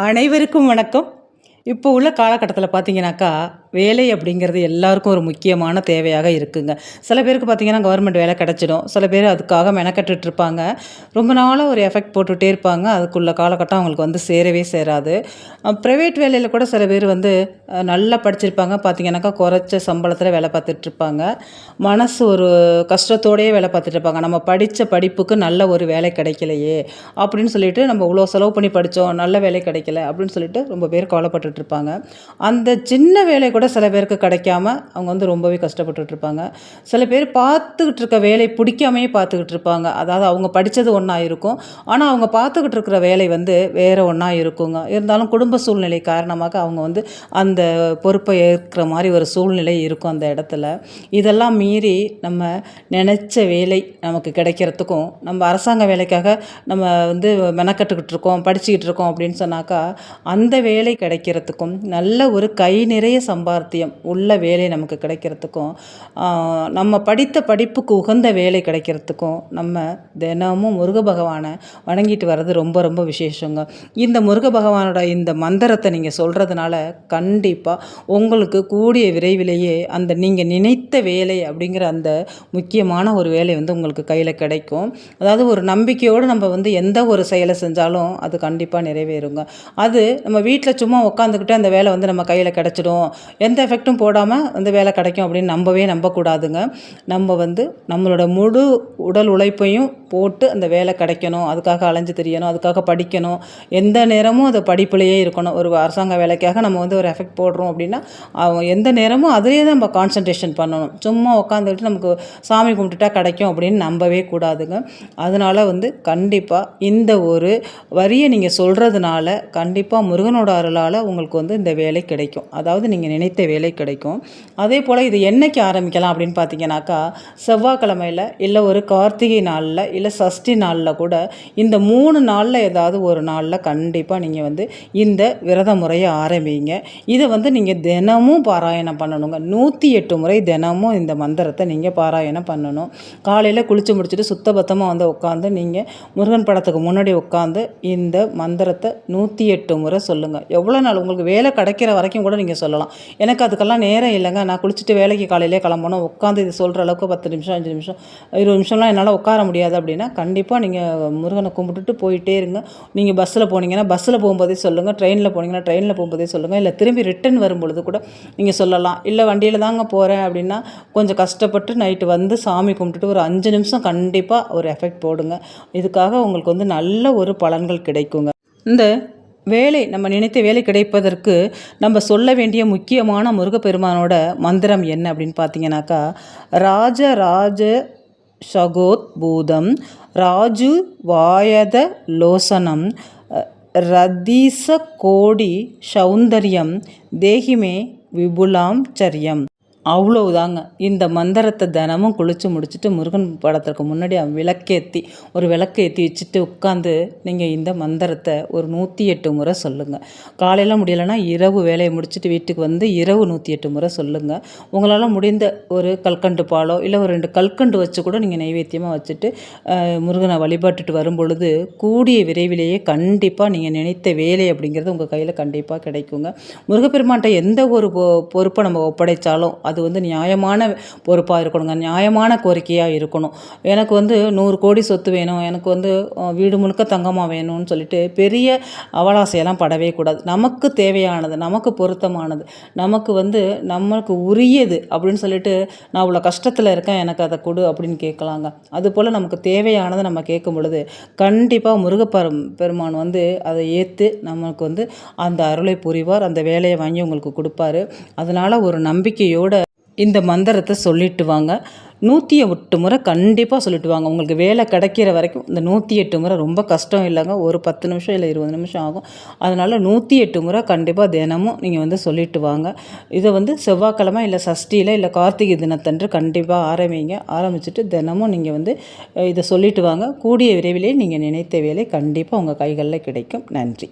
அனைவருக்கும் வணக்கம். இப்போ உள்ள காலகட்டத்தில் பார்த்தீங்கன்னாக்கா, வேலை அப்படிங்கிறது எல்லாருக்கும் ஒரு முக்கியமான தேவையாக இருக்குங்க. சில பேருக்கு பார்த்தீங்கன்னா, கவர்மெண்ட் வேலை கிடைச்சிடும். சில பேர் அதுக்காக மெனக்கெட்டுட்டு இருப்பாங்க. ரொம்ப நாளா ஒரு எஃபெக்ட் போட்டுட்டே இருப்பாங்க. அதுக்குள்ள காலகட்டம் அவங்களுக்கு வந்து சேரவே சேராது. பிரைவேட் வேலையில கூட சில பேர் வந்து நல்லா படிச்சிருப்பாங்க. பார்த்தீங்கன்னாக்கா, குறைச்ச சம்பளத்தில வேலை பார்த்துட்டு இருப்பாங்க. மனசு ஒரு கஷ்டத்தோடயே வேலை பார்த்துட்டு இருப்பாங்க. நம்ம படிச்ச படிப்புக்கு நல்ல ஒரு வேலை கிடைக்கலையே! அப்படின்னு சொல்லிட்டு, நம்ம இவ்வளோ செலவு பண்ணி படிச்சோம். நல்ல வேலை கிடைக்கல அப்படின்னு சொல்லிட்டு ரொம்ப பேர் கவலைப்பட்டுட்டு இருப்பாங்க. அந்த சின்ன வேலை கூட சில பேருக்கு கிடைக்காம அவங்க வந்து ரொம்பவே கஷ்டப்பட்டுட்டு இருப்பாங்க. சில பேர் பார்த்துக்கிட்டு இருக்க வேலை பிடிக்காமயே பார்த்துக்கிட்டு இருப்பாங்க. அதாவது அவங்க படிச்சது ஒண்ணா இருக்கும். ஆனா, அவங்க பார்த்துக்கிட்டு இருக்கிற வேலை வந்து வேற ஒண்ணா இருக்குங்க. இருந்தாலும் குடும்ப சூழ்நிலை காரணமாக அவங்க வந்து அந்த பொறுப்பை ஏற்கிற மாரி ஒரு சூழ்நிலை இருக்கும் அந்த இடத்துல. இதெல்லாம் மீறி நம்ம நெனச்ச வேலை நமக்கு கிடைக்கிறதுக்கும், நம்ம அரசாங்க வேலைக்காக நம்ம வந்து மெனக்கட்டுக்கிட்டு இருக்கோம், படிச்சுக்கிட்டு இருக்கோம் அப்படின்னு சொன்னாக்கா, அந்த வேலை கிடைக்கிறதுக்கும், நல்ல ஒரு கை நிறைய சம்பாத்தியம் உள்ள வேலை நமக்கு கிடைக்கிறதுக்கும், நம்ம படித்த படிப்புக்கு உகந்த வேலை கிடைக்கிறதுக்கும், நம்ம தினமும் முருக பகவானை வணங்கிட்டு வர்றது ரொம்ப ரொம்ப விசேஷங்க. இந்த முருக பகவானோட இந்த மந்திரத்தை நீங்கள் சொல்கிறதுனால கண்டிப்பாக உங்களுக்கு கூடிய விரைவிலேயே அந்த நீங்கள் நினைத்த வேலை அப்படிங்கிற அந்த முக்கியமான ஒரு வேலை வந்து உங்களுக்கு கையில் கிடைக்கும். அதாவது ஒரு நம்பிக்கையோடு நம்ம வந்து எந்த ஒரு செயலை செஞ்சாலும் அது கண்டிப்பாக நிறைவேறுங்க. அது நம்ம வீட்டில் சும்மா உட்காந்துக்கிட்டு அந்த வேலை வந்து நம்ம கையில் கிடச்சிடும், எந்த எஃபெக்ட்டும் போடாமல் அந்த வேலை கிடைக்கும் அப்படின்னு நம்பக்கூடாதுங்க. நம்ம வந்து நம்மளோட முழு உடல் உழைப்பையும் போட்டு அந்த வேலை கிடைக்கணும், அதுக்காக அலைஞ்சு திரியணும், அதுக்காக படிக்கணும், எந்த நேரமும் அது படிப்புலேயே இருக்கணும். ஒரு அரசாங்க வேலைக்காக நம்ம வந்து ஒரு எஃபெக்ட் போடுறோம் அப்படின்னா எந்த நேரமும் அதிலே தான் நம்ம கான்சன்ட்ரேஷன் பண்ணணும். சும்மா உட்காந்துக்கிட்டு நமக்கு சாமி கும்பிட்டுட்டா கிடைக்கும் அப்படின்னு நம்பவே கூடாதுங்க. அதனால் வந்து கண்டிப்பாக இந்த ஒரு வரியை நீங்கள் சொல்கிறதுனால கண்டிப்பாக முருகனோட அருளால் உங்களுக்கு வந்து இந்த வேலை கிடைக்கும். அதாவது நீங்கள் நினைத்த வேலை கிடைக்கும். அதே போல் இது என்னைக்கு ஆரம்பிக்கலாம் அப்படின்னு பார்த்தீங்கன்னாக்கா, செவ்வாய்க்கிழமையில் இல்லை ஒரு கார்த்திகை நாளில் இல்லை சஷ்டி நாளில் கூட இந்த 3 நாளில் ஏதாவது ஒரு நாளில் கண்டிப்பாக நீங்கள் வந்து இந்த விரத முறையை ஆரம்பிங்க. இதை வந்து நீங்கள் தினமும் பாராயணம் பண்ணணுங்க. 108 முறை தினமும் இந்த மந்திரத்தை நீங்கள் பாராயணம் பண்ணணும். காலையில் குளித்து முடிச்சுட்டு சுத்தபத்தமாக வந்து உட்காந்து நீங்கள் முருகன் படத்துக்கு முன்னாடி உட்காந்து இந்த மந்திரத்தை 108 முறை சொல்லுங்கள். எவ்வளோ நாள் உங்களுக்கு வேலை கிடைக்கிற வரைக்கும் கூட நீங்கள் சொல்லலாம். எனக்கு அதுக்கெல்லாம் நேரம் இல்லைங்க, நான் குளிச்சுட்டு வேலைக்கு காலையிலே கிளம்பணும், உட்காந்து இது சொல்கிற அளவுக்கு 10 நிமிஷம் 5 நிமிஷம் 20 நிமிஷம்லாம் என்னால் உட்கார முடியாது அப்படின்னா கண்டிப்பாக நீங்கள் முருகனை கும்பிட்டுட்டு போயிட்டே இருங்க. நீங்கள் பஸ்ஸில் போனீங்கன்னா பஸ்ஸில் போகும்போதே சொல்லுங்கள், ட்ரெயினில் போனீங்கன்னா ட்ரெயினில் போகும்போதே சொல்லுங்கள், இல்லை திரும்பி ரிட்டன் வரும்பொழுது கூட நீங்கள் சொல்லலாம். இல்லை வண்டியில் தாங்க போகிறேன் அப்படின்னா கொஞ்சம் கஷ்டப்பட்டு நைட்டு வந்து சாமி கும்பிட்டுட்டு ஒரு 5 நிமிஷம் கண்டிப்பாக ஒரு எஃபெக்ட் போடுங்க. இதுக்காக உங்களுக்கு வந்து நல்ல ஒரு பலன்கள் கிடைக்குங்க. இந்த வேலை நம்ம நினைத்த வேலை கிடைப்பதற்கு நம்ம சொல்ல வேண்டிய முக்கியமான முருகப்பெருமானோட மந்திரம் என்ன அப்படின்னு பார்த்தீங்கன்னாக்கா, ராஜராஜ ஷகோத்பூதம் ராஜு வாயத லோசனம் ரதீச கோடி சௌந்தர்யம் தேகிமே விபுலாம் சரியம். அவ்வளவுதாங்க. இந்த மந்திரத்தை தினமும் குளித்து முடிச்சுட்டு முருகன் படத்திற்கு முன்னாடி ஒரு விளக்கு ஏற்றி வச்சுட்டு உட்காந்து நீங்கள் இந்த மந்திரத்தை ஒரு 108 முறை சொல்லுங்கள். காலையில் முடியலைன்னா இரவு வேலையை முடிச்சுட்டு வீட்டுக்கு வந்து இரவு 108 முறை சொல்லுங்கள். உங்களால் முடிந்த ஒரு கல்கண்டு பாலோ இல்லை ஒரு 2 கல்கண்டு வச்சு கூட நீங்கள் நைவேத்தியமாக வச்சுட்டு முருகனை வழிபட்டுட்டு வரும்பொழுது கூடிய விரைவிலேயே கண்டிப்பாக நீங்கள் நினைத்த வேலை அப்படிங்கிறது உங்கள் கையில் கண்டிப்பாக கிடைக்குங்க. முருகப்பெருமான்கிட்ட எந்த ஒரு பொறுப்பை நம்ம ஒப்படைச்சாலும் அது வந்து நியாயமான பொறுப்பாக இருக்கணுங்க, நியாயமான கோரிக்கையாக இருக்கணும். எனக்கு வந்து 100 கோடி சொத்து வேணும், எனக்கு வந்து வீடு முழுக்க தங்கமாக வேணும்னு சொல்லிட்டு பெரிய அவலாசையெல்லாம் படவே கூடாது. நமக்கு தேவையானது, நமக்கு பொருத்தமானது, நமக்கு வந்து நம்மளுக்கு உரியது அப்படின்னு சொல்லிட்டு நான் இவ்வளோ கஷ்டத்தில் இருக்கேன் எனக்கு அதை கொடு அப்படின்னு கேட்கலாங்க. அதுபோல் நமக்கு தேவையானதை நம்ம கேட்கும் பொழுது கண்டிப்பாக பெருமான் வந்து அதை ஏற்று நமக்கு வந்து அந்த அருளை புரிவார், அந்த வேலையை வாங்கி உங்களுக்கு கொடுப்பாரு. அதனால் ஒரு நம்பிக்கையோடு இந்த மந்திரத்தை சொல்லிட்டு வாங்க. 108 முறை கண்டிப்பாக சொல்லிட்டு வாங்க. உங்களுக்கு வேலை கிடைக்கிற வரைக்கும் இந்த 108 முறை ரொம்ப கஷ்டம் இல்லைங்க. ஒரு 10 நிமிஷம் இல்லை 20 நிமிஷம் ஆகும். அதனால் 108 முறை கண்டிப்பாக தினமும் நீங்கள் வந்து சொல்லிட்டு வாங்க. இதை வந்து செவ்வாய்க்கிழமை இல்லை சஷ்டியில் இல்லை கார்த்திகை தினத்தன்று கண்டிப்பாக ஆரம்பிச்சுட்டு தினமும் நீங்கள் வந்து இதை சொல்லிட்டு வாங்க. கூடிய விரைவிலே நீங்கள் நினைத்த வேலை கண்டிப்பாக உங்கள் கைகளில் கிடைக்கும். நன்றி.